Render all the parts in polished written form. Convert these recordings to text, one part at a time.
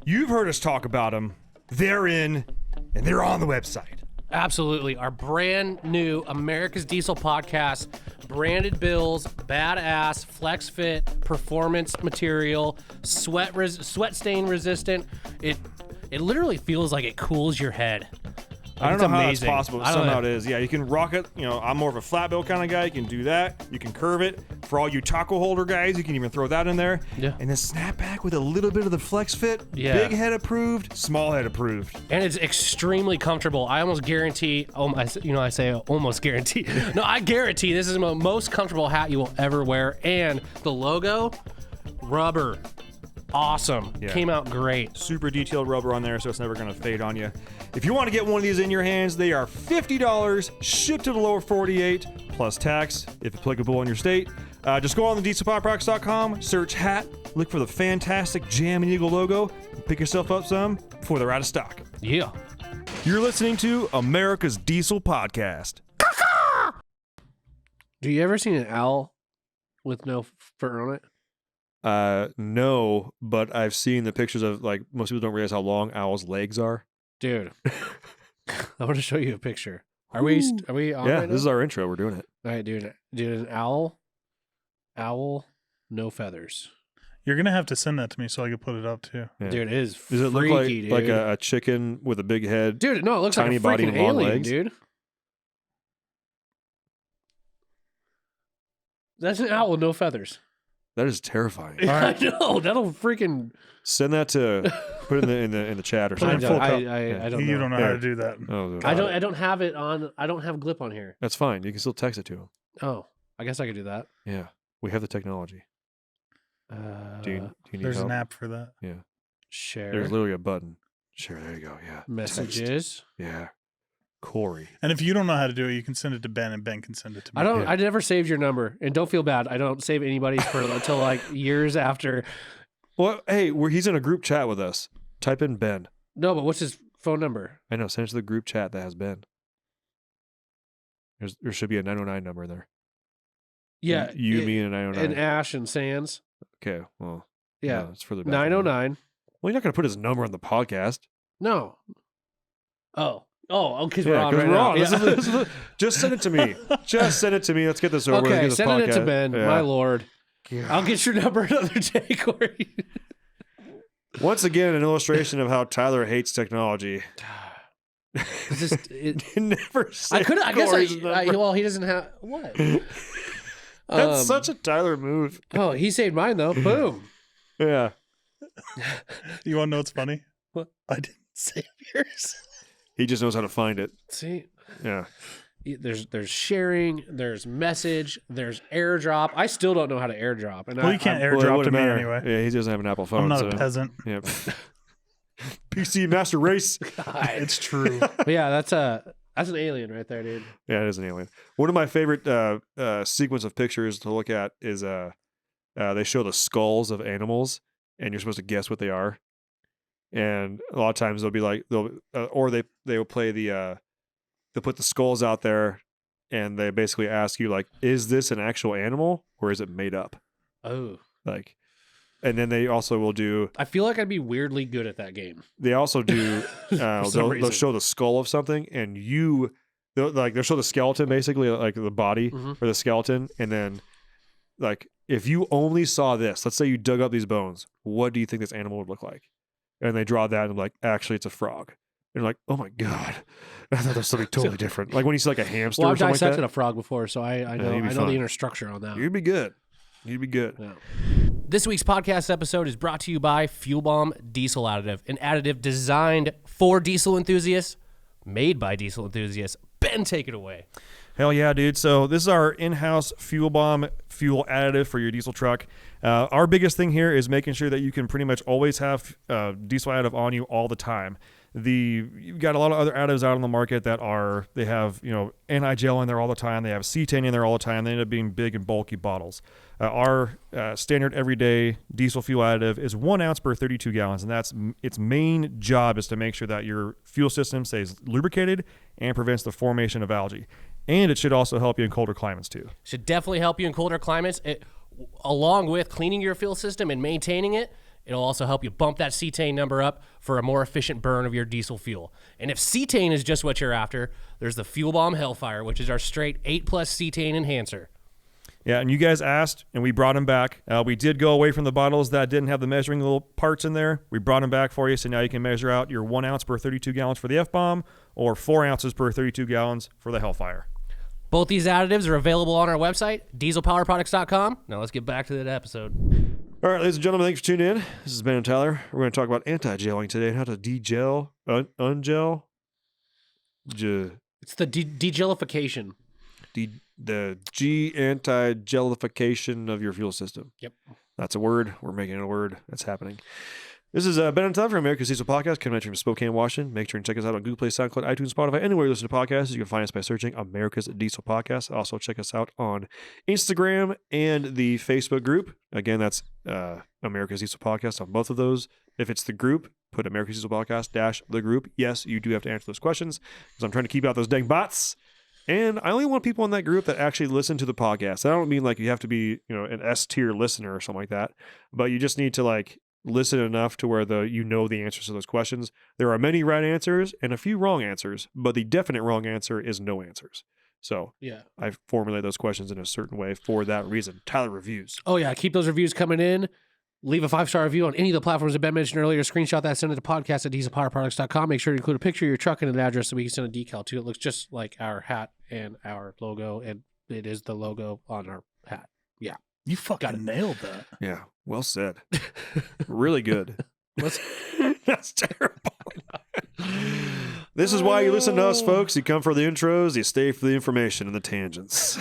You've heard us talk about them. They're in, and they're on the website. Absolutely. Our brand new America's Diesel podcast, branded bills, badass, flex fit, performance material, sweat stain resistant. It literally feels like it cools your head. I don't know how that's amazing. possible, but somehow it is. Yeah, you can rock it. You know, I'm more of a flat bill kind of guy. You can do that. You can curve it. For all you taco holder guys, you can even throw that in there. Yeah. And then snapback with a little bit of the flex fit. Yeah. Big head approved, small head approved. And it's extremely comfortable. I almost guarantee, I say almost guarantee. No, I guarantee this is the most comfortable hat you will ever wear. And the logo, rubber, awesome. Yeah. Came out great. Super detailed rubber on there, so it's never going to fade on you. If you want to get one of these in your hands, they are $50, shipped to the lower 48, plus tax, if applicable in your state. Just go on the dieselpowerproducts.com, search hat, look for the fantastic Jam and Eagle logo, and pick yourself up some before they're out of stock. Yeah. You're listening to America's Diesel Podcast. Do you ever see an owl with no fur on it? No, but I've seen the pictures of, like, most people don't realize how long owls' legs are. Dude, I want to show you a picture. Are we on Yeah, right now? this is our intro. We're doing it. All right, dude, an owl, no feathers. You're gonna have to send that to me so I can put it up too. Yeah. Dude, it is Does it look freaky, like dude. a chicken with a big head? Dude, no, it looks tiny like a body freaking and long alien, legs? dude. That's an owl with no feathers. That is terrifying. I know, that'll freaking. Send that to put it in the chat or I something. full cup. don't You know. don't know Yeah. how to do that. Oh, I don't have it on. I don't have Glip on here. That's fine. You can still text it to him. Oh, I guess I could do that. Yeah, we have the technology. Do you need There's help? an app for that. Yeah, share there's literally a button. Sure, there you go. Yeah, messages. Text. Yeah, Corey. And if you don't know how to do it, you can send it to Ben, and Ben can send it to me. I don't. Yeah. I never saved your number, and don't feel bad. I don't save anybody's for until like years after. Well, hey, he's in a group chat with us. Type in Ben. No, but what's his phone number? I know. Send it to the group chat that has Ben. There should be a 909 number in there. Yeah, you, me, and a 909. and Ash and Sands. Okay, well, Yeah, no, it's further back. 909. Well, you're not going to put his number on the podcast. No. Oh, because we're Yeah, on because right we're now. on. Yeah. This is just send it to me. Just send it to me. Let's get this over with. Okay, Get this send it to podcast. Ben. Yeah. My lord, I'll get your number another day, Corey. Once again, an illustration of how Tyler hates technology. It's just, Never say I could. I guess. Corey's number. Well, he doesn't have what. That's such a Tyler move. Oh, he saved mine though. Boom. Yeah. You want to know what's funny? What? I didn't save yours. He just knows how to find it. See, Yeah. there's sharing, there's message, there's airdrop. I still don't know how to airdrop, and Well, you can't Well, it airdrop to wouldn't me matter. anyway. Yeah, he doesn't have an Apple phone. I'm not so. a peasant. Yeah. PC Master Race. It's true. But yeah, that's an alien right there, dude. Yeah, it is an alien. One of my favorite sequence of pictures to look at is they show the skulls of animals, and you're supposed to guess what they are. And a lot of times they'll be like they will play they'll put the skulls out there, and they basically ask you like, is this an actual animal or is it made up? Oh, Like, and then they also will do. I feel like I'd be weirdly good at that game. They also do. some They'll reason. show the skull of something, and they'll show the skeleton, basically like the body Mhm. or the skeleton, and then like if you only saw this, let's say you dug up these bones, what do you think this animal would look like? And they draw that, and like, actually, it's a frog. And you're like, oh my god, I thought that was something totally different. Like when you see like a hamster Well, or I've something dissected like a frog before, so I know you'd be the fine. inner structure on that. that, you'd be good. You'd be good. Yeah. This week's podcast episode is brought to you by Fuel Bomb Diesel Additive, an additive designed for diesel enthusiasts, made by diesel enthusiasts. Ben, take it away. Hell yeah, dude. So this is our in-house Fuel Bomb fuel additive for your diesel truck. Our biggest thing here is making sure that you can pretty much always have diesel additive on you all the time. You've got a lot of other additives out on the market that they have, anti-gel in there all the time. They have cetane in there all the time. They end up being big and bulky bottles. Our standard everyday diesel fuel additive is 1 ounce per 32 gallons, and that's its main job is to make sure that your fuel system stays lubricated and prevents the formation of algae. And it should also help you in colder climates too. Should definitely help you in colder climates. Along with cleaning your fuel system and maintaining it, It'll also help you bump that cetane number up for a more efficient burn of your diesel fuel. And if cetane is just what you're after, there's the Fuel Bomb Hellfire, which is our straight 8+ cetane enhancer. Yeah, and you guys asked, and we brought them back. We did go away from the bottles that didn't have the measuring little parts in there. We brought them back for you, so now you can measure out your 1 ounce per 32 gallons for the F-Bomb or 4 ounces per 32 gallons for the Hellfire. Both these additives are available on our website, dieselpowerproducts.com. Now let's get back to that episode. All right, ladies and gentlemen, thanks for tuning in. This is Ben and Tyler. We're going to talk about anti-gelling today and how to de-gel, ungel, It's the degelification. the anti-gelification of your fuel system. Yep. That's a word. We're making it a word. That's happening. This is Ben and Tyler from America's Diesel Podcast, coming at you from Spokane, Washington. Make sure and check us out on Google Play, SoundCloud, iTunes, Spotify, anywhere you listen to podcasts. You can find us by searching America's Diesel Podcast. Also, check us out on Instagram and the Facebook group. Again, that's America's Diesel Podcast on both of those. If it's the group, put America's Diesel Podcast - the group. Yes, you do have to answer those questions because I'm trying to keep out those dang bots. And I only want people in that group that actually listen to the podcast. I don't mean like you have to be, an S-tier listener or something like that, but you just need to listen enough to where the answers to those questions. There are many right answers and a few wrong answers, but the definite wrong answer is no answers. So Yeah. I formulate those questions in a certain way for that reason. Tyler reviews. Oh, yeah. Keep those reviews coming in. Leave a 5-star review on any of the platforms that Ben mentioned earlier. Screenshot that, send it to podcast@dieselpowerproducts.com. Make sure to include a picture of your truck and an address so we can send a decal to. It looks just like our hat and our logo, and it is the logo on our hat. Yeah. You fucking nailed that. Yeah, well said. Really good. That's terrible. This is why you listen to us, folks. You come for the intros, you stay for the information and the tangents.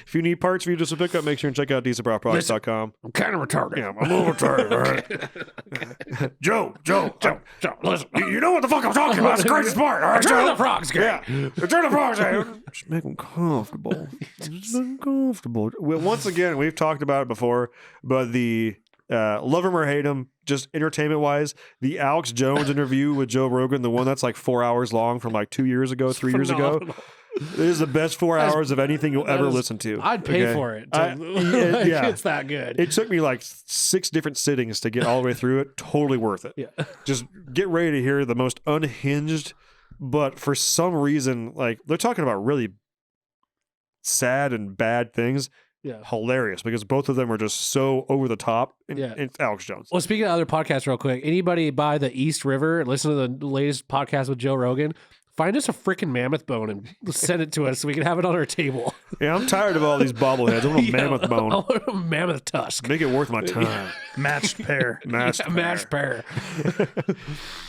If you need parts for you just to pick up, make sure and check out dieselpowerproducts.com. I'm kind of retarded. Yeah, I'm a little retarded, all right? Joe, listen. you know what the fuck I'm talking about. It's the greatest part, all right, Return Joe? of the Frogs game. Yeah, return of the frogs. Just make them comfortable. Just make them comfortable. Well, once again, we've talked about it before, but the love him or hate him, just entertainment wise, the Alex Jones interview with Joe Rogan, the one that's 4 hours long from 2 years ago, 3 years ago. It is the best 4 hours of anything you'll ever listen to. I'd pay for it. Yeah. It's that good. It took me 6 different sittings to get all the way through it. Totally worth it. Yeah. Just get ready to hear the most unhinged, but for some reason, they're talking about really sad and bad things. Yeah. Hilarious because both of them are just so over the top. And Yeah. it's Alex Jones. Well, speaking of other podcasts, real quick, anybody by the East River, listen to the latest podcast with Joe Rogan, find us a freaking mammoth bone and send it to us so we can have it on our table. Yeah, I'm tired of all these bobbleheads. I want a mammoth bone. I want a mammoth tusk. Make it worth my time. Matched pair. Matched pair. Matched pair.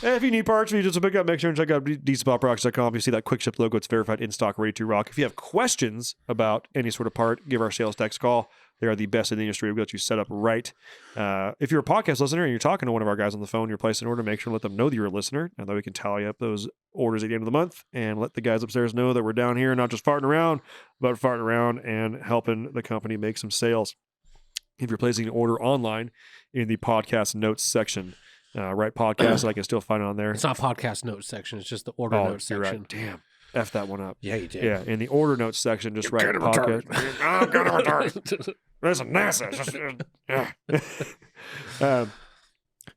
And if you need parts for you just to pick up, make sure and check out dieselpowerproducts.com. If you see that quick ship logo, it's verified in stock, ready to rock. If you have questions about any sort of part, give our sales techs a call. They are the best in the industry. We've got you set up right. If you're a podcast listener and you're talking to one of our guys on the phone, you're placing an order, make sure to let them know that you're a listener, and that we can tally up those orders at the end of the month and let the guys upstairs know that we're down here, not just farting around, but farting around and helping the company make some sales. If you're placing an order online in the podcast notes section, write podcast, I can still find it on there. It's not podcast notes section. It's just the order notes you're section. right. Damn. F that one up. Yeah, you did. Yeah, in the order notes section, just write podcast. I'm kind of retarded. There's a NASA.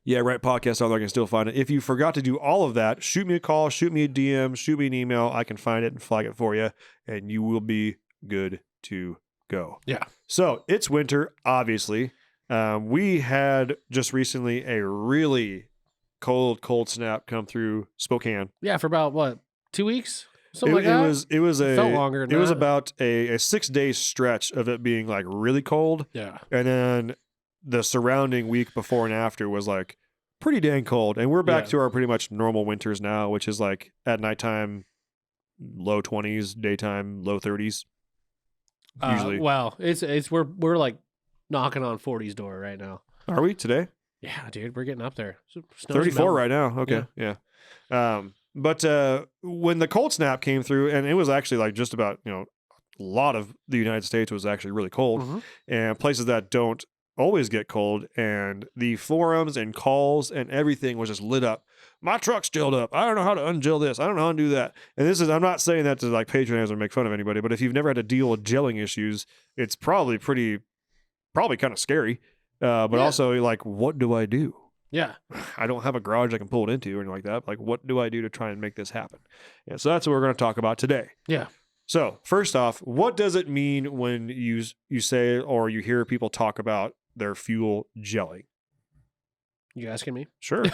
Yeah, write podcast on there. I can still find it. If you forgot to do all of that, shoot me a call, shoot me a DM, shoot me an email. I can find it and flag it for you, and you will be good to go. Yeah. So it's winter, obviously. We had just recently a really cold snap come through Spokane. Yeah, for about, what, 2 weeks? Something like that? It was felt longer than it was that. about a 6-day stretch of it being really cold. Yeah. And then the surrounding week before and after was pretty dang cold. And we're back Yeah. to our pretty much normal winters now, which is at nighttime, low 20s, daytime, low 30s. Usually. Well, we're knocking on 40's door right now. Are we today? Yeah, dude, we're getting up there. Snow's 34 melting. right now. Okay. Yeah. But when the cold snap came through, and it was actually just about, a lot of the United States was actually really cold, Mhm. and places that don't always get cold, and the forums and calls and everything was just lit up. My truck's gelled up. I don't know how to ungel this. I don't know how to do that. And I'm not saying that to patronize or make fun of anybody, but if you've never had to deal with gelling issues, it's probably kind of scary. But Yeah. also, like, what do I do? Yeah. I don't have a garage I can pull it into or anything like that. Like, what do I do to try and make this happen? Yeah, so that's what we're going to talk about today. Yeah. So first off, what does it mean when you say or you hear people talk about their fuel gelling? You asking me? Sure.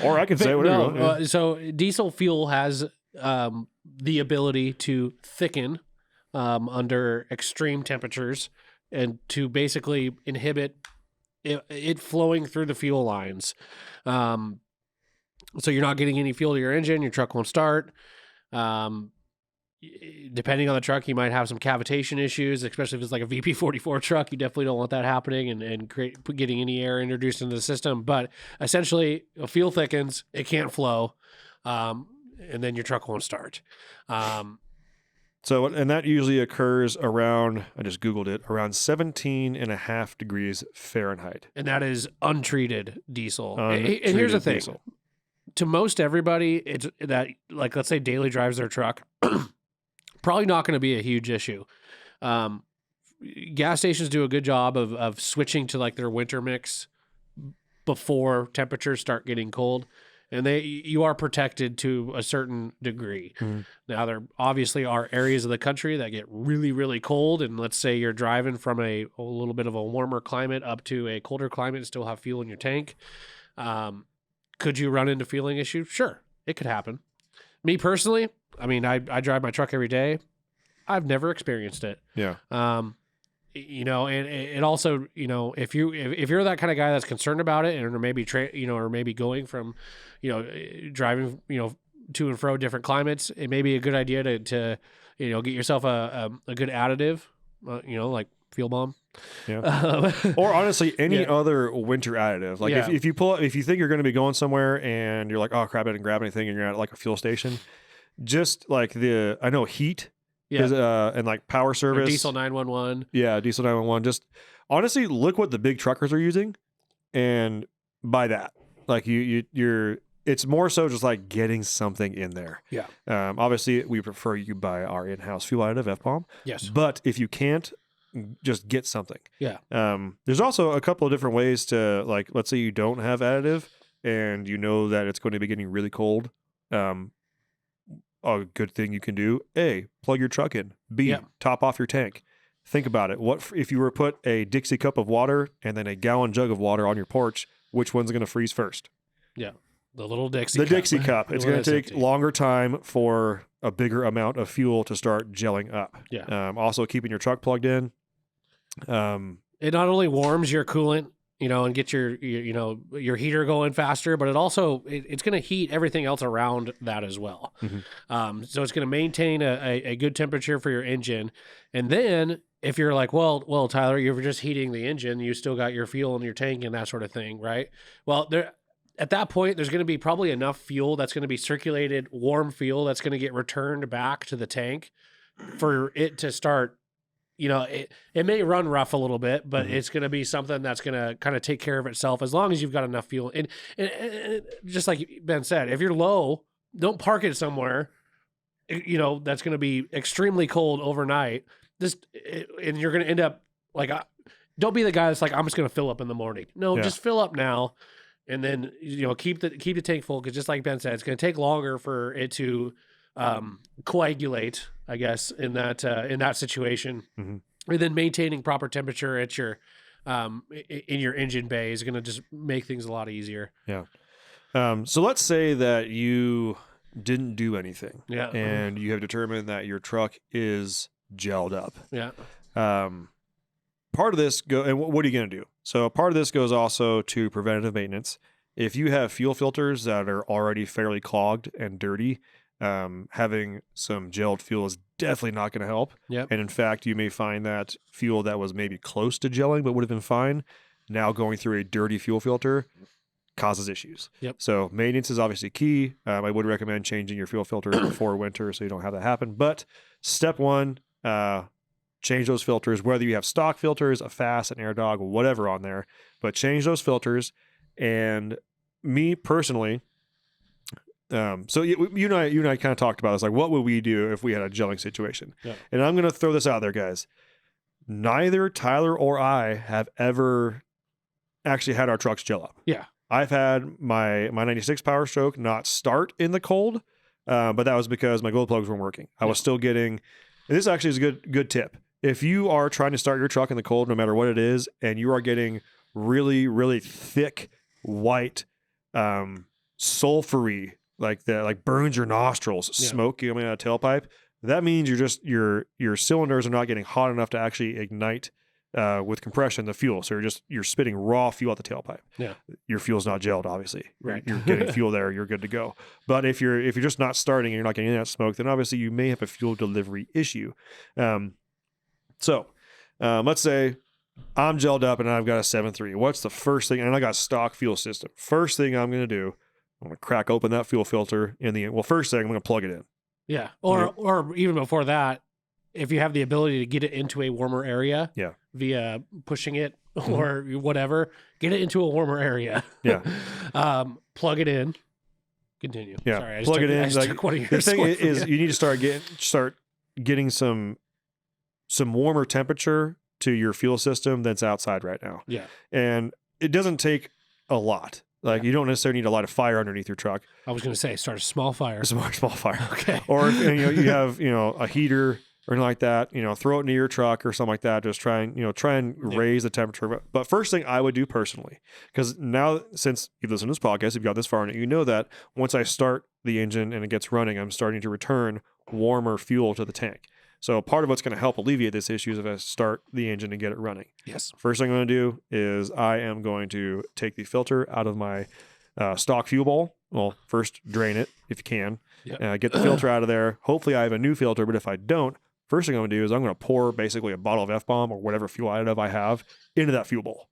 Or I can say whatever you want, yeah. So diesel fuel has the ability to thicken under extreme temperatures and to basically inhibit it flowing through the fuel lines. So you're not getting any fuel to your engine. Your truck won't start. Depending on the truck, you might have some cavitation issues, especially if it's like a VP44 truck. You definitely don't want that happening and getting any air introduced into the system. But essentially, fuel thickens, it can't flow, and then your truck won't start. So, and that usually occurs around, I just Googled it, around 17.5 degrees Fahrenheit. And that is untreated diesel. And Untreated here's the thing. diesel. To most everybody, it's that, like, let's say daily drives their truck, probably not going to be a huge issue. Gas stations do a good job of switching to like their winter mix before temperatures start getting cold, and you are protected to a certain degree. Mm-hmm. Now, there obviously are areas of the country that get really, really cold, and let's say you're driving from a little bit of a warmer climate up to a colder climate and still have fuel in your tank. Could you run into fueling issues? Sure, it could happen. Me personally, I mean, I drive my truck every day. I've never experienced it. Yeah. You know, and it also, you know, if you're that kind of guy that's concerned about it, and or maybe or maybe going from, you know, driving, you know, to and fro different climates, it may be a good idea to you know, get yourself a good additive, you know, like Fuel Bomb. Yeah. Or honestly, any other winter additive. Like if you think you're going to be going somewhere and you're like, oh crap, I didn't grab anything, and you're at like a fuel station, just like I know heat. Yeah. And like power service. Or Diesel 911. Yeah, Diesel 911. Just honestly, look what the big truckers are using, and buy that. Like you're. It's more so just like getting something in there. Yeah. Obviously, we prefer you buy our in-house fuel additive, F-Bomb. Yes. But if you can't, just get something. Yeah. There's also a couple of different ways to, like, let's say you don't have additive and you know that it's going to be getting really cold. A good thing you can do: A, plug your truck in. B, top off your tank. Think about it. What if you were to put a Dixie cup of water and then a gallon jug of water on your porch? Which one's going to freeze first? Yeah, the little Dixie. The cup. Dixie cup. It's going to take longer time for a bigger amount of fuel to start gelling up. Yeah. Also, keeping your truck plugged in. It not only warms your coolant, you know, and get your heater going faster, but it also it's going to heat everything else around that as well. Mm-hmm. So it's going to maintain a good temperature for your engine. And then if you're like, well, Tyler, you're just heating the engine, you still got your fuel in your tank and that sort of thing, right? Well, at that point, there's going to be probably enough fuel that's going to be circulated, warm fuel that's going to get returned back to the tank for it to start. You know, it may run rough a little bit, but it's going to be something that's going to kind of take care of itself as long as you've got enough fuel. And just like Ben said, if you're low, don't park it somewhere, you know, that's going to be extremely cold overnight. And you're going to end up like, don't be the guy that's like, I'm just going to fill up in the morning. No, just fill up now. And then, you know, keep the tank full. Cause just like Ben said, it's going to take longer for it to coagulate, I guess, in that situation. Mm-hmm. And then maintaining proper temperature at your in your engine bay is going to just make things a lot easier. Yeah. So let's say that you didn't do anything. Yeah. And you have determined that your truck is gelled up. Yeah. Part of this and what are you going to do? So part of this goes also to preventative maintenance. If you have fuel filters that are already fairly clogged and dirty, having some gelled fuel is definitely not going to help. Yep. And in fact, you may find that fuel that was maybe close to gelling but would have been fine, now going through a dirty fuel filter causes issues. Yep. So maintenance is obviously key. I would recommend changing your fuel filters before winter so you don't have that happen. But step one, change those filters, whether you have stock filters, a Fast, an AirDog, whatever on there, but change those filters. And me personally, so you and I kind of talked about this, like what would we do if we had a gelling situation? Yeah. And I'm going to throw this out there, guys. Neither Tyler or I have ever actually had our trucks gel up. Yeah. I've had my 96 Power Stroke not start in the cold, but that was because my glow plugs weren't working. I was still getting, and this actually is a good tip. If you are trying to start your truck in the cold, no matter what it is, and you are getting really, really thick, white, sulfury, like that, like burns your nostrils, smoke coming out of tailpipe, that means your cylinders are not getting hot enough to actually ignite with compression the fuel. So you're spitting raw fuel out the tailpipe. Yeah. Your fuel's not gelled, obviously. Right. You're getting fuel there, you're good to go. But if you're just not starting and you're not getting that smoke, then obviously you may have a fuel delivery issue. So let's say I'm gelled up and I've got a 7.3. What's the first thing? And I got a stock fuel system. First thing I'm going to do, I'm going to crack open that fuel filter first thing I'm going to plug it in. Yeah. Or even before that, if you have the ability to get it into a warmer area via pushing it or whatever, get it into a warmer area. Yeah. Plug it in. Continue. Yeah. Sorry, I plug it in. I just took one of The yours thing away from is you. you need to start getting some warmer temperature to your fuel system that's outside right now. Yeah. And it doesn't take a lot. Like you don't necessarily need a lot of fire underneath your truck. I was going to say, start a small fire. Small fire. Okay. Or if, you have a heater or anything like that. Throw it into your truck or something like that. Just try and raise the temperature. But first thing I would do personally, because now since you've listened to this podcast, you've got this far in it, you know that once I start the engine and it gets running, I'm starting to return warmer fuel to the tank. So part of what's going to help alleviate this issue is if I start the engine and get it running. Yes. First thing I'm going to do is I am going to take the filter out of my stock fuel bowl. Well, first drain it if you can. Yep. Get the filter out of there. Hopefully I have a new filter, but if I don't, first thing I'm going to do is I'm going to pour basically a bottle of F-bomb or whatever fuel additive I have into that fuel bowl.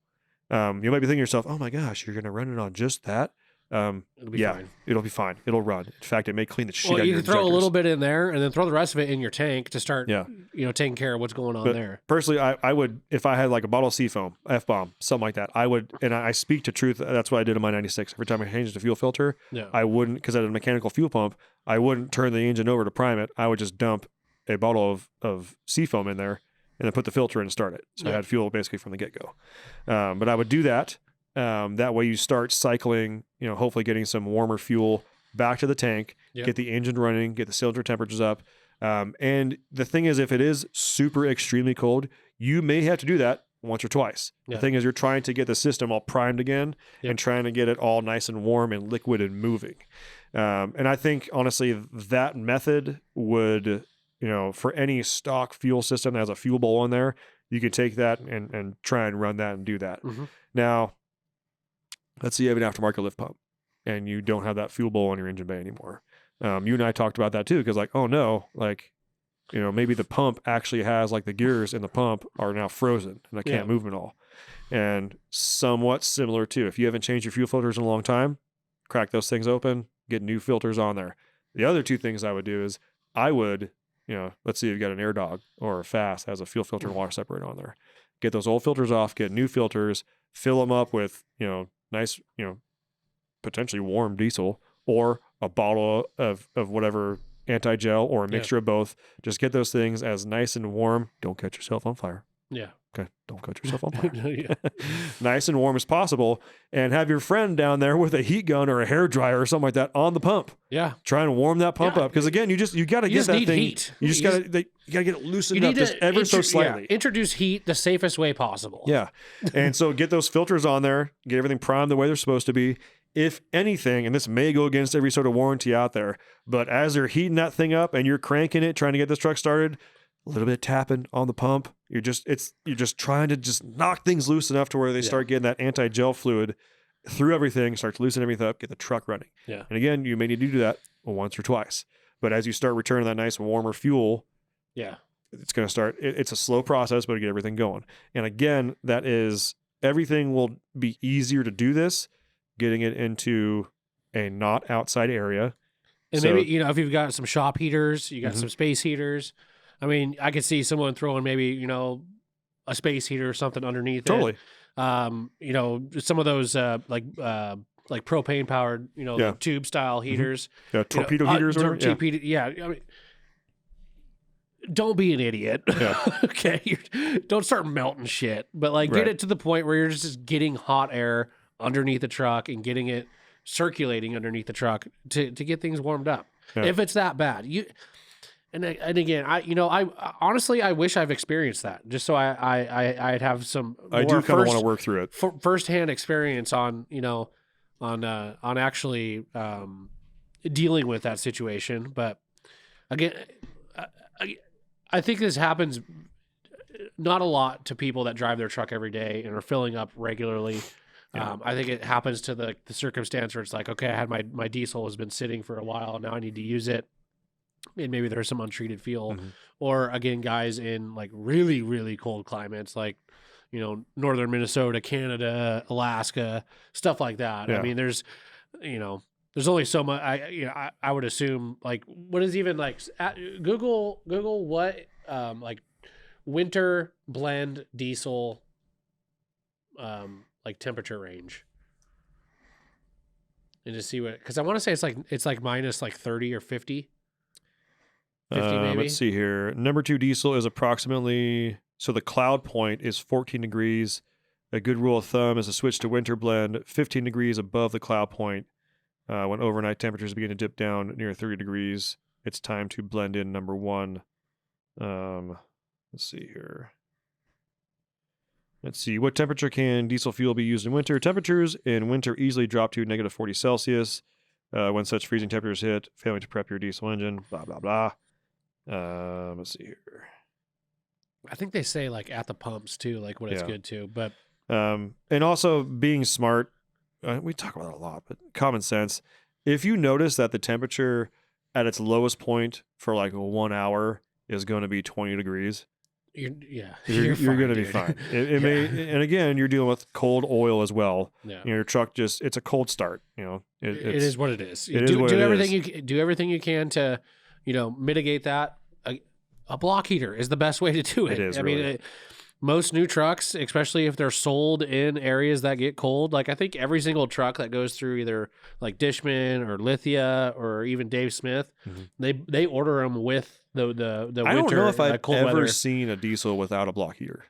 You might be thinking to yourself, oh my gosh, you're going to run it on just that? It'll be fine. It'll be fine. It'll run. In fact, it may clean the shit out of you your can throw injectors. a little bit in there and then throw the rest of it in your tank to start, Yeah. Taking care of what's going on But there. personally, I would, if I had like a bottle of Seafoam, F-bomb, something like that, I would, and I speak to truth. That's what I did in my 96. Every time I changed the fuel filter, I wouldn't, because I had a mechanical fuel pump, I wouldn't turn the engine over to prime it. I would just dump a bottle of Seafoam in there and then put the filter in and start it. So I had fuel basically from the get-go. But I would do that. That way you start cycling, hopefully getting some warmer fuel back to the tank, get the engine running, get the cylinder temperatures up. And the thing is, if it is super extremely cold, you may have to do that once or twice. The thing is, you're trying to get the system all primed again and trying to get it all nice and warm and liquid and moving. And I think, honestly, that method would, for any stock fuel system that has a fuel bowl in there, you could take that and try and run that and do that. Mm-hmm. Now, let's say you have an aftermarket lift pump and you don't have that fuel bowl in your engine bay anymore. You and I talked about that too, because oh no, maybe the pump actually has the gears in the pump are now frozen and I can't move them at all. And somewhat similar too, if you haven't changed your fuel filters in a long time, crack those things open, get new filters on there. The other two things I would do is I would, let's say you've got an Air Dog or a Fast has a fuel filter and water separator on there. Get those old filters off, get new filters, fill them up with, nice, potentially warm diesel or a bottle of whatever anti-gel or a mixture of both. Just get those things as nice and warm. Don't catch yourself on fire. Yeah. Okay. Don't catch yourself on fire. Nice and warm as possible. And have your friend down there with a heat gun or a hair dryer or something like that on the pump. Yeah. Try and warm that pump up. Because again, you got to get that need thing. Heat. You just got to get it loosened up just ever so slightly. Introduce heat the safest way possible. Yeah. And so get those filters on there, get everything primed the way they're supposed to be. If anything, and this may go against every sort of warranty out there, but as they're heating that thing up and you're cranking it, trying to get this truck started, a little bit of tapping on the pump. You're just trying to just knock things loose enough to where they start getting that anti-gel fluid through everything, start to loosen everything up, get the truck running. Yeah. And again, you may need to do that once or twice. But as you start returning that nice warmer fuel, it's going to start. It's a slow process, but to get everything going. And again, that is everything will be easier to do this, getting it into a not outside area. And maybe, if you've got some shop heaters, you got some space heaters. I mean, I could see someone throwing maybe, a space heater or something underneath Totally. it. Some of those like propane powered, tube style heaters. Yeah, torpedo heaters or whatever. I mean, don't be an idiot. Yeah. Okay. Don't start melting shit, but like Right. get it to the point where you're just getting hot air underneath the truck and getting it circulating underneath the truck to get things warmed up. Yeah. If it's that bad, and again, I honestly, I wish I've experienced that just so I'd have some I do more kind of want to work through it. firsthand experience on actually dealing with that situation. But again, I think this happens not a lot to people that drive their truck every day and are filling up regularly. Yeah. I think it happens to the circumstance where it's like, okay, I had my diesel has been sitting for a while, and now I need to use it. And maybe there's some untreated fuel, or again, guys in like really, really cold climates, like, northern Minnesota, Canada, Alaska, stuff like that. Yeah. I mean, there's only so much. I would assume, like, what is even like Google what like winter blend diesel like temperature range, and just see what, because I want to say it's like minus like 30 or 50. 50 maybe. Let's see here. Number 2 diesel is approximately, so the cloud point is 14 degrees. A good rule of thumb is to switch to winter blend 15 degrees above the cloud point. When overnight temperatures begin to dip down near 30 degrees, it's time to blend in number 1. Let's see here. Let's see. What temperature can diesel fuel be used in winter? Temperatures in winter easily drop to negative 40 Celsius. When such freezing temperatures hit, failing to prep your diesel engine, blah, blah, blah. Let's see here. I think they say like at the pumps too, like what it's good to, but and also being smart. We talk about it a lot, but common sense. If you notice that the temperature at its lowest point for like 1 hour is going to be 20 degrees, you're going to be fine. It may, and again, you're dealing with cold oil as well. Yeah. Your truck it's a cold start. It is what it is. It do is what it everything is. do everything you can to, mitigate that. A block heater is the best way to do it. It is, I really. mean, most new trucks, especially if they're sold in areas that get cold, like I think every single truck that goes through either like Dishman or Lithia or even Dave Smith, they order them with the winter. I don't know if I've cold ever weather. seen a diesel without a block heater.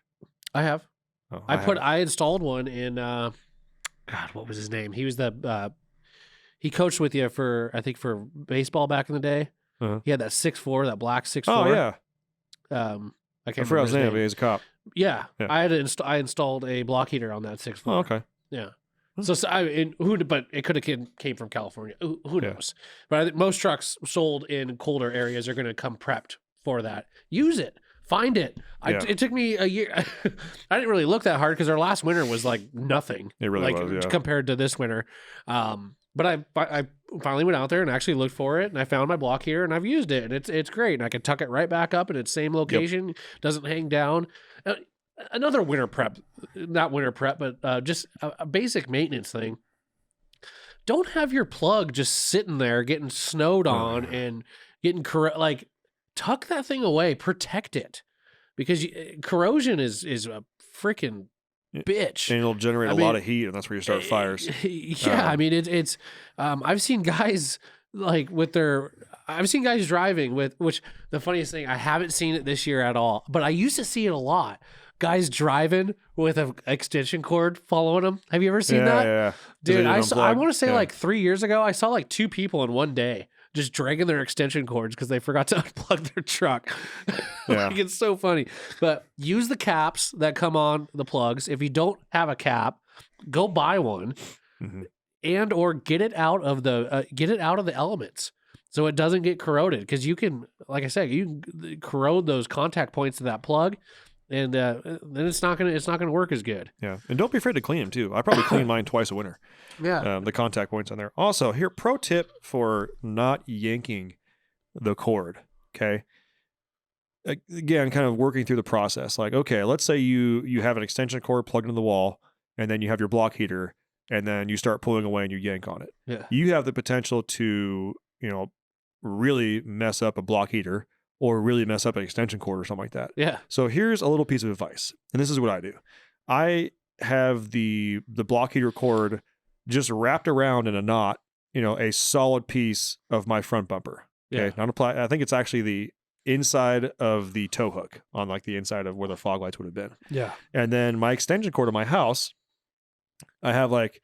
I have. Oh, I installed one in God, what was his name? He was he coached with you for baseball back in the day. Uh-huh. He had that 6'4", that black 6'4". Oh yeah, I I can't forgot remember his name. But name. he's a cop. Yeah, Yeah. I had I installed a block heater on that 6'4". Oh, okay. Yeah. So but it could have came from California. Who Yeah. knows? But I think most trucks sold in colder areas are going to come prepped for that. Use it. Find it. Yeah. It took me a year. I didn't really look that hard because our last winter was like nothing. It really was, yeah. Compared to this winter. But I finally went out there and actually looked for it, and I found my block here, and I've used it, and it's great. And I can tuck it right back up in its same location. Doesn't hang down. Another winter prep, not winter prep, but just a basic maintenance thing. Don't have your plug just sitting there getting snowed on and getting tuck that thing away, protect it, because corrosion is a freaking bitch. And it'll generate a lot of heat, and that's where you start fires. Yeah, I mean it's. I've seen guys driving with, which the funniest thing, I haven't seen it this year at all, but I used to see it a lot. Guys driving with an extension cord following them. Have you ever seen that? Yeah. Dude, I want to say like 3 years ago, I saw like 2 people in one day just dragging their extension cords because they forgot to unplug their truck. Yeah. It's so funny. But use the caps that come on the plugs. If you don't have a cap, go buy one, and or get it out of the elements so it doesn't get corroded. Because you can, like I said, you can corrode those contact points of that plug. And then it's not gonna work as good. Yeah, and don't be afraid to clean them too. I probably clean mine twice a winter. Yeah, the contact points on there. Also, here, pro tip for not yanking the cord. Okay, again, kind of working through the process. Like, okay, let's say you have an extension cord plugged into the wall, and then you have your block heater, and then you start pulling away and you yank on it. Yeah, you have the potential to really mess up a block heater, or really mess up an extension cord or something like that. Yeah. So here's a little piece of advice, and this is what I do. I have the block heater cord just wrapped around in a knot, a solid piece of my front bumper. Okay. Yeah. I think it's actually inside of the tow hook on like the inside of where the fog lights would have been. Yeah. And then my extension cord of my house, I have like,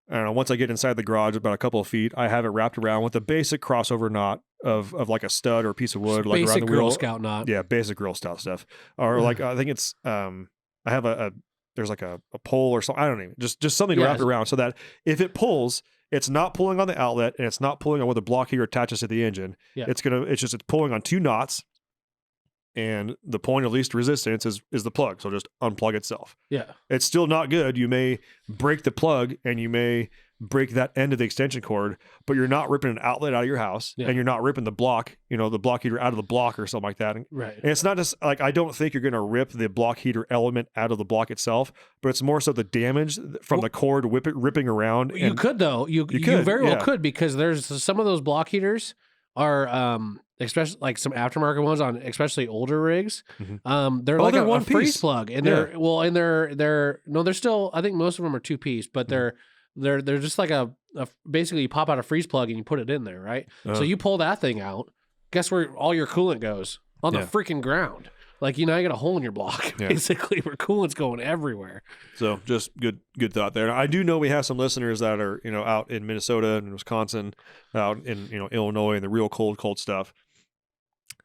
I don't know, once I get inside the garage about a couple of feet, I have it wrapped around with a basic crossover knot of like a stud or a piece of wood, like Basic around the Girl wheel. Scout knot. Yeah, basic Girl Scout stuff. Or like, I think it's, I have there's like a pole or something. I don't even, just something to Yeah. wrap it around so that if it pulls, it's not pulling on the outlet and it's not pulling on where the block heater attaches to the engine. Yeah. It's pulling on 2 knots. And the point of least resistance is the plug. So just unplug itself. Yeah. It's still not good. You may break the plug and you may break that end of the extension cord, but you're not ripping an outlet out of your house Yeah. and you're not ripping the block, the block heater out of the block or something like that. And Right. it's not just like, I don't think you're going to rip the block heater element out of the block itself, but it's more so the damage from the cord ripping around. You and- could though. You could, very well yeah. could, because there's some of those block heaters are especially like some aftermarket ones on especially older rigs. Mhm. They're Oh, like they're a one freeze piece. plug, and Yeah. they're still, I think most of them are 2-piece, but they're just like a basically you pop out a freeze plug and you put it in there, right? So Uh. you pull that thing out. Guess where all your coolant goes? On the Yeah. freaking ground. Like, you got a hole in your block, Yeah. basically, where coolant's going everywhere. So just good thought there. I do know we have some listeners that are, out in Minnesota and Wisconsin, out in, Illinois and the real cold stuff.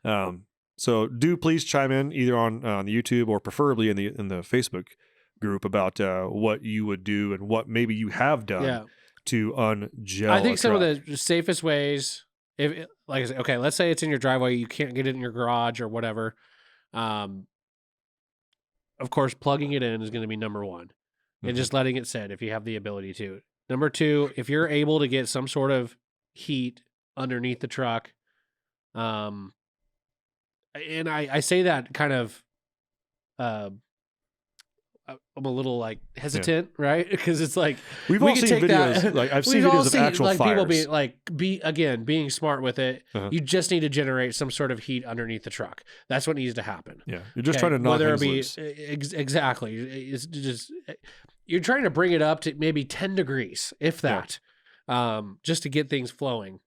So do please chime in either on the YouTube or preferably in the Facebook group about what you would do and what maybe you have done Yeah. to ungel. I think a some of truck. the safest ways, like I said, okay, let's say it's in your driveway, you can't get it in your garage or whatever. Of course, plugging it in is going to be number one, and Mhm. just letting it sit if you have the ability to. Number two, if you're able to get some sort of heat underneath the truck, and I say that kind of, I'm a little like hesitant, right? Because it's like We've we all can seen take videos. that- Like I've seen we've all videos of seen, actual like fires. people being smart with it. Uh-huh. You just need to generate some sort of heat underneath the truck. That's what needs to happen. Yeah, you're just Okay? trying to knock Whether it things be loose. exactly, it's just you're trying to bring it up to maybe 10 degrees, if Yeah. that, just to get things flowing.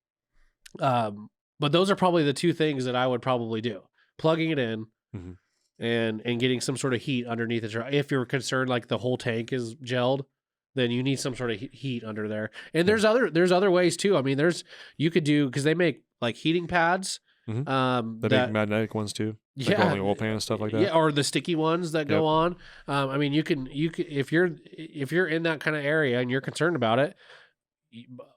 But those are probably the two things that I would probably do: plugging it in. Mhm. And getting some sort of heat underneath the truck. If you're concerned like the whole tank is gelled, then you need some sort of heat under there. And there's other ways too. I mean, you could do, because they make like heating pads. Mhm. The big magnetic ones too. Like on the oil pan and stuff like that. Yeah, or the sticky ones that go on. I mean, you can if you're in that kind of area and you're concerned about it,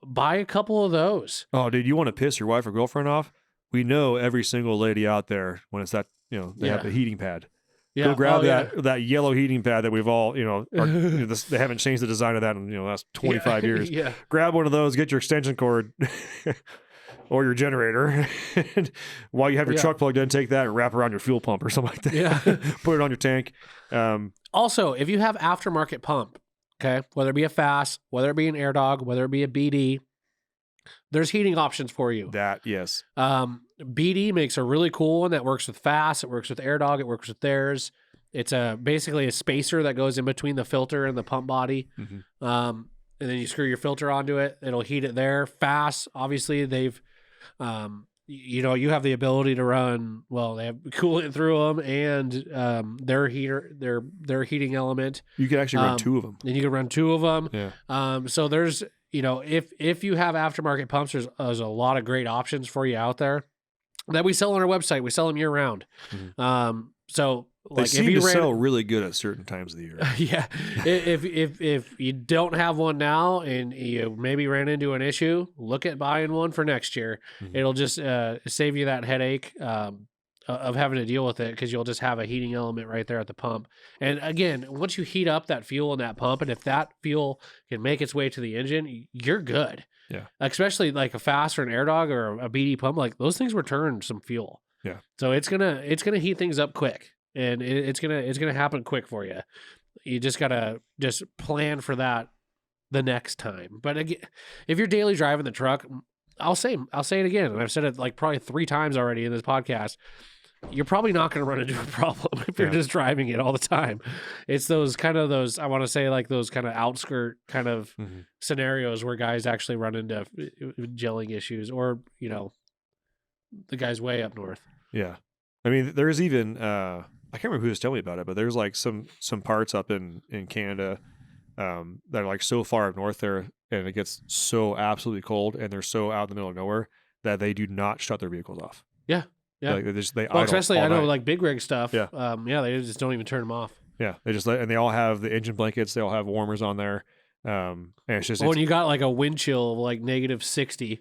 buy a couple of those. Oh, dude, you want to piss your wife or girlfriend off? We know every single lady out there when it's that, they have the heating pad. Yeah, Go grab oh, yeah. that yellow heating pad that we've all, they haven't changed the design of that in, the last 25 years. Yeah. Grab one of those, get your extension cord or your generator. And while you have your Yeah. truck plugged in, take that and wrap around your fuel pump or something like that. Yeah. Put it on your tank. Also, if you have aftermarket pump, okay, whether it be a FASS, whether it be an AirDog, whether it be a BD, there's heating options for you. Yes. BD makes a really cool one that works with FASS, it works with AirDog, it works with theirs. It's basically a spacer that goes in between the filter and the pump body. Mhm. And then you screw your filter onto it. It'll heat it there. FASS, obviously, they've, you have the ability to run. Well, they have coolant through them and their heating element. You can actually run 2 of them. Then you can run 2 of them. Yeah. So there's, if you have aftermarket pumps, there's a lot of great options for you out there that we sell on our website. We sell them year round. Mhm. So They like seem if you to ran, sell really good at certain times of the year. yeah, if you don't have one now and you maybe ran into an issue, look at buying one for next year. Mhm. It'll just save you that headache of having to deal with it, because you'll just have a heating element right there at the pump. And again, once you heat up that fuel in that pump, and if that fuel can make its way to the engine, you're good. Yeah. Especially like a FASS or an AirDog or a BD pump, like those things return some fuel. Yeah. So it's gonna heat things up quick, and it's gonna happen quick for you. You just gotta plan for that the next time. But again, if you're daily driving the truck, I'll say it again, and I've said it like probably 3 times already in this podcast. You're probably not going to run into a problem if you're just driving it all the time. It's those I want to say like those kind of outskirt kind of Mhm. scenarios where guys actually run into gelling issues, or the guys way up north. Yeah. I mean, there's even I can't remember who was telling me about it, but there's like some parts up in Canada that are like so far up north there, and it gets so absolutely cold, and they're so out in the middle of nowhere that they do not shut their vehicles off. Yeah. Yeah. Like they Well, idle especially all I know night. like big rig stuff. Yeah. They just don't even turn them off. Yeah, they just and they all have the engine blankets. They all have warmers on there, and it's just When you got like a wind chill of like -60.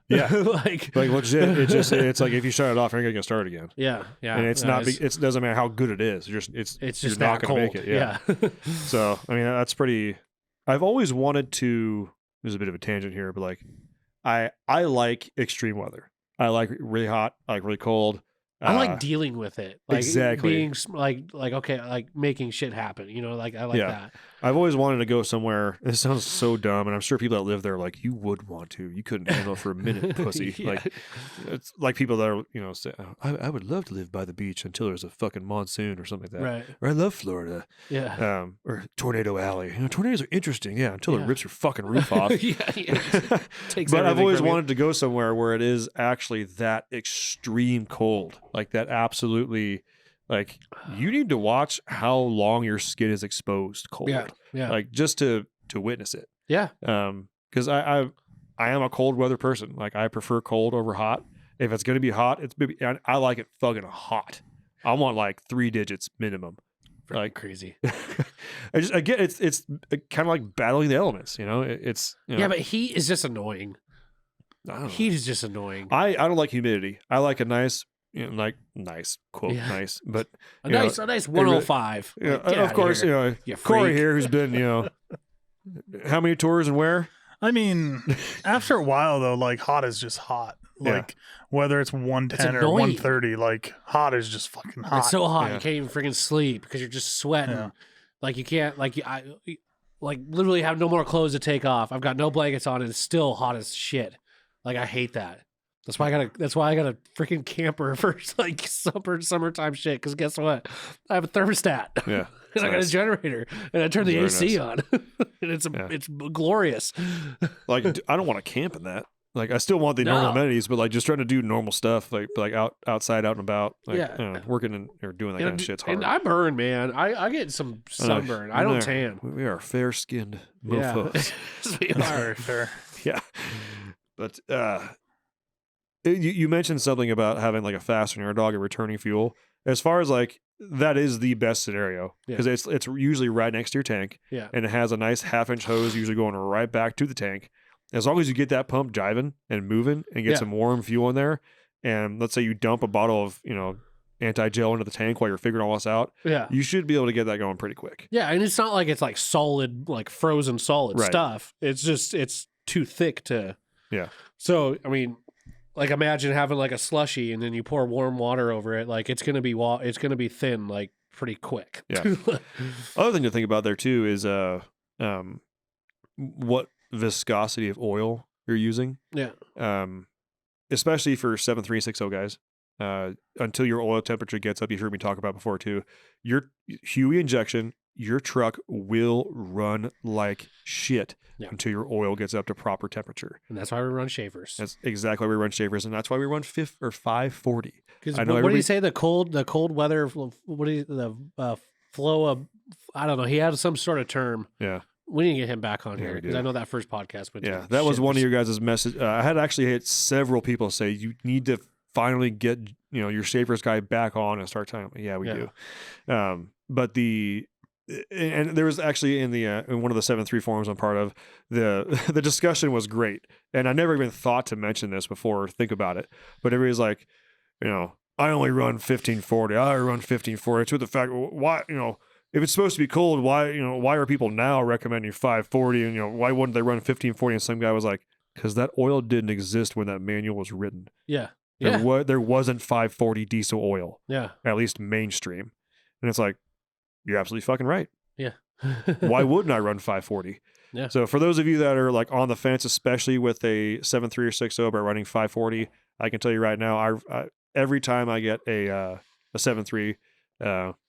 Yeah. like legit. It's like if you shut it off, you're not gonna get started again. yeah, yeah. And it's that not. is- It doesn't matter how good it is. It's it's you're just not that gonna cold. make it. Yeah. So I mean, that's pretty. I've always wanted to. There's a bit of a tangent here, but like, I like extreme weather. I like really hot. I like really cold. I like dealing with it. Like exactly. being like okay, like making shit happen. You know, like I like Yeah. that. I've always wanted to go somewhere. This sounds so dumb, and I'm sure people that live there are like, you would want to. You couldn't handle it for a minute, pussy. Yeah. Like, it's like people that are, say, oh, I would love to live by the beach until there's a fucking monsoon or something like that. Right. Or I love Florida. Yeah. Or Tornado Alley. Tornadoes are interesting, yeah, until Yeah. it rips your fucking roof off. yeah. Takes But I've everything always from you. wanted to go somewhere where it is actually that extreme cold, like that absolutely, like you need to watch how long your skin is exposed cold, Yeah. Yeah. like just to witness it. yeah. Because I am a cold weather person. Like I prefer cold over hot. If it's gonna be hot, I like it fucking hot. I want like 3 digits minimum. Like crazy. I get it's kind of like battling the elements, It's Yeah, but heat is just annoying. I don't know. Heat is just annoying. I don't like humidity. I like a nice, nice quote, Yeah. nice, but A you know, nice 105. you know, Like, get of outta course, here, you Corey freak. here, who's been, how many tours and where? I mean, after a while though, like hot is just hot. Yeah. Like whether it's 110 or annoying. 130, like hot is just fucking hot. It's so hot Yeah. you can't even freaking sleep because you're just sweating. Yeah. Like you can't I literally have no more clothes to take off. I've got no blankets on and it's still hot as shit. Like I hate that. That's why I got a freaking camper for like summertime shit. Because guess what? I have a thermostat. Yeah, And I got a nice. generator, and I turn the Very AC nice. on, and it's Yeah. it's glorious. Like I don't want to camp in that. Like I still want the normal No. amenities, but like just trying to do normal stuff, like outside, out and about, like Yeah. working or doing that kind of shit's hard. And I burn, man. I get some I know. sunburn. I don't We're tan. We are fair skinned Yeah, mofos. we That's are. very fair. Yeah. But you mentioned something about having like a fastener dog and returning fuel. As far as like that is the best scenario because it's usually right next to your tank. Yeah. And it has a nice 1/2-inch hose usually going right back to the tank. As long as you get that pump jiving and moving and get Yeah. some warm fuel in there, and let's say you dump a bottle of anti-gel into the tank while you're figuring all this out, Yeah. you should be able to get that going pretty quick. Yeah, and it's not like it's like solid, like frozen solid Right. stuff. It's just it's too thick to. Yeah. So I mean, like imagine having like a slushy and then you pour warm water over it. Like it's gonna be it's gonna be thin like pretty quick. Yeah. Other thing to think about there too is what viscosity of oil you're using. Yeah. Especially for 7360 guys. Until your oil temperature gets up, you've heard me talk about before too. Your Huey injection, your truck will run like shit until your oil gets up to proper temperature. And that's why we run Schaefer's. That's exactly why we run Schaefer's, and that's why we run 540. Because I know what do you everybody- say? The cold weather. What do you the flow of? I don't know. He had some sort of term. Yeah. We need to get him back on Yeah, here we because do. I know that first podcast went. Yeah, to that was one of shit. your guys' message. I had actually had several people say you need to finally get your Schaefer's guy back on and start telling him. Yeah, we do. But and there was actually in one of the 7.3 forums I'm part of, the discussion was great, and I never even thought to mention this before or think about it. But everybody's like, I only run 1540. I run 1540. It's with the fact why if it's supposed to be cold, why are people now recommending 540 and why wouldn't they run 1540? And some guy was like, because that oil didn't exist when that manual was written. Yeah. Yeah. There wasn't 540 diesel oil, Yeah. at least mainstream. And it's like, you're absolutely fucking right. Yeah. Why wouldn't I run 540? Yeah. So for those of you that are like on the fence, especially with a 7.3 or 6.0 about running 540, I can tell you right now, I every time I get a 7.3,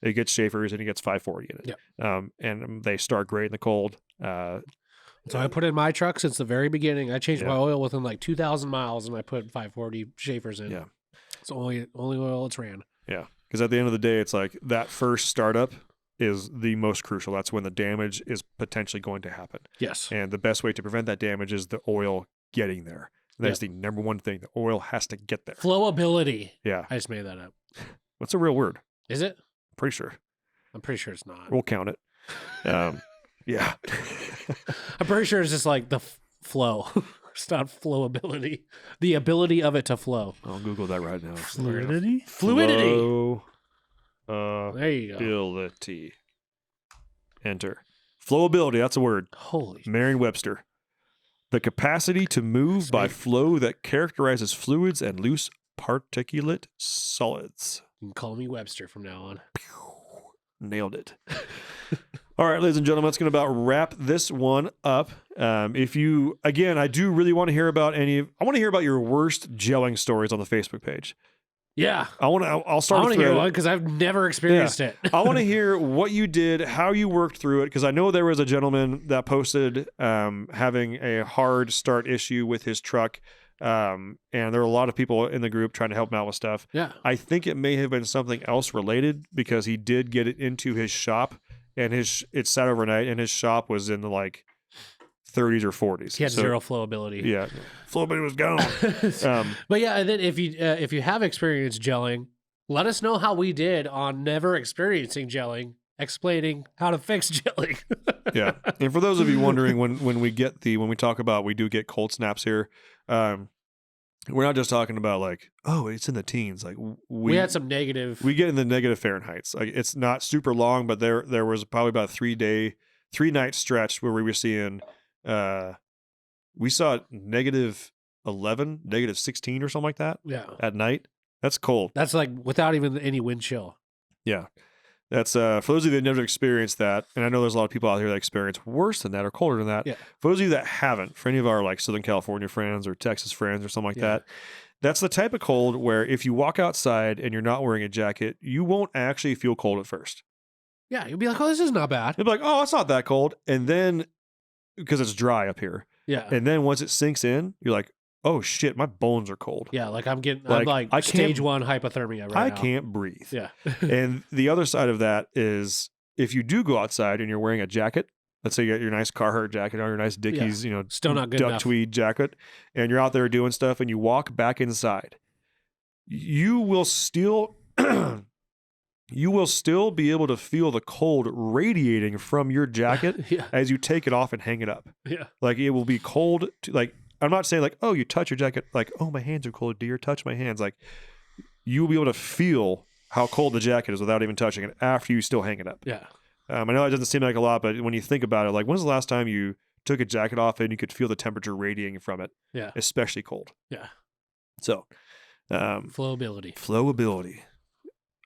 it gets Schaefer's and it gets 540 in it. Yeah. And they start great in the cold. So I put in my truck since the very beginning. I changed Yeah. my oil within like 2,000 miles, and I put 540 Schaefer's in. Yeah. It's only oil it's ran. Yeah, because at the end of the day, it's like that first startup is the most crucial. That's when the damage is potentially going to happen. Yes. And the best way to prevent that damage is the oil getting there. That's the number one thing. The oil has to get there. Flowability. Yeah. I just made that up. What's a real word? Is it? Pretty sure. I'm pretty sure it's not. We'll count it. Yeah. I'm pretty sure it's just like the flow. It's not flowability. The ability of it to flow. I'll Google that right now. Fluidity? Fluidity. Flowability. There you go. Enter. Flowability. That's a word. Holy. Merriam-Webster. The capacity to move by flow that characterizes fluids and loose particulate solids. You can call me Webster from now on. Nailed it. All right, ladies and gentlemen, that's going to about wrap this one up. If you, again, I do really want to hear about I want to hear about your worst gelling stories on the Facebook page. Yeah. I'll start. I want to hear one because I've never experienced it. I want to hear what you did, how you worked through it, because I know there was a gentleman that posted having a hard start issue with his truck. And there were a lot of people in the group trying to help him out with stuff. Yeah. I think it may have been something else related because he did get it into his shop and it sat overnight and his shop was in the like 30s or 40s. He had zero flowability. Yeah. Flowability was gone. But yeah, and then if you have experienced gelling, let us know how we did on never experiencing gelling, explaining how to fix gelling. Yeah. And for those of you wondering, when we talk about, we do get cold snaps here. We're not just talking about like, oh, it's in the teens. Like we had some negative. We get in the negative Fahrenheits. Like it's not super long, but there was probably about a 3-night stretch where we were seeing, we saw -11, -16 or something like that. Yeah. At night. That's cold. That's like without even any wind chill. Yeah. That's for those of you that never experienced that, and I know there's a lot of people out here that experience worse than that or colder than that. Yeah. For those of you that haven't, for any of our like Southern California friends or Texas friends or something like that, that's the type of cold where if you walk outside and you're not wearing a jacket, you won't actually feel cold at first. Yeah, you'll be like, oh, this is not bad. You'll be like, oh, it's not that cold. And then, because it's dry up here. Yeah. And then once it sinks in, you're like, oh shit, my bones are cold. Yeah, like I'm I can't- stage 1 hypothermia right now. I can't breathe. Yeah. And the other side of that is if you do go outside and you're wearing a jacket, let's say you got your nice Carhartt jacket or your nice Dickies, Still not good duck enough. tweed jacket, and you're out there doing stuff and you walk back inside, you will still be able to feel the cold radiating from your jacket Yeah. as you take it off and hang it up. Yeah. Like it will be cold to, like, I'm not saying like, oh, you touch your jacket, like, oh, my hands are cold, dear, touch my hands. Like you'll be able to feel how cold the jacket is without even touching it after you still hang it up. Yeah. I know it doesn't seem like a lot, but when you think about it, like when's the last time you took a jacket off and you could feel the temperature radiating from it? Yeah. Especially cold. Yeah. So, Flowability.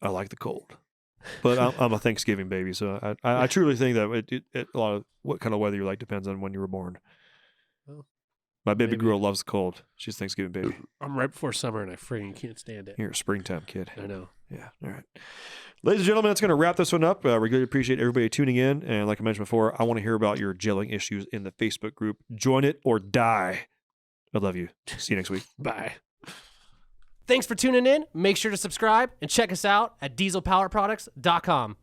I like the cold, but I'm a Thanksgiving baby, so I truly think that a lot of what kind of weather you like depends on when you were born. Well, my baby maybe. girl loves the cold. She's a Thanksgiving baby. I'm right before summer and I freaking can't stand it. You're a springtime kid. I know. Yeah. All right. Ladies and gentlemen, that's going to wrap this one up. We really appreciate everybody tuning in. And like I mentioned before, I want to hear about your gelling issues in the Facebook group. Join it or die. I love you. See you next week. Bye. Thanks for tuning in. Make sure to subscribe and check us out at dieselpowerproducts.com.